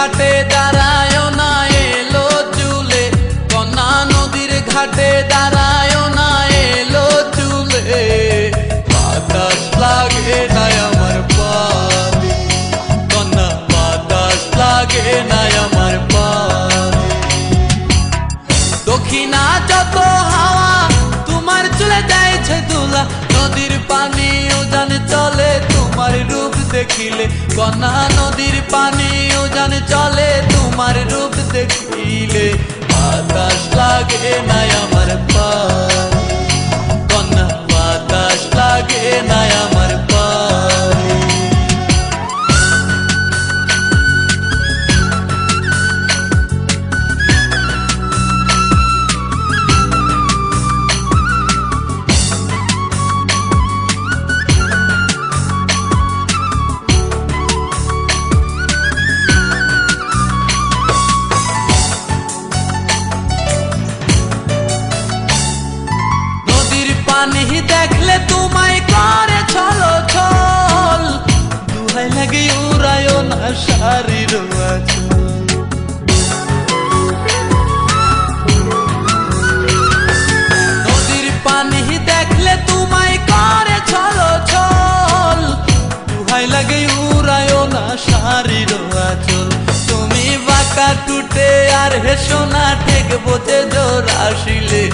ঘাটে দাঁড়ায় না এলো চুলে, কন্যা নদীর ঘাটে দাঁড়ায় না এলো চুলে। বাতাস লাগে না আমার পায়ে, কন্যা বাতাস লাগে না আমার পায়ে। দক্ষিণা যত হাওয়া তোমার চলে যাইছে দুলা, নদীর পানি উজান চলে তোমার রূপ দেখিলে, কন্যা নদীর পানি উজান চলে তোমার রূপ দেখিলে। বাতাস লাগে না আমার পায়ে, কন্যা বাতাস লাগে না আমার পায়ে। পানি দেখলে তোমায় করে ছলো ছল, দুহাই লাগে উড়ায় না শাড়ির আঁচল। নদীর পানি দেখলে তোমায় করে ছলো ছল, দুহাই লাগে উড়ায় না শাড়ির আঁচল। তুমি বাঁকা টুটে আর হেসো না ঠেক বোঝে জোর আসিলে,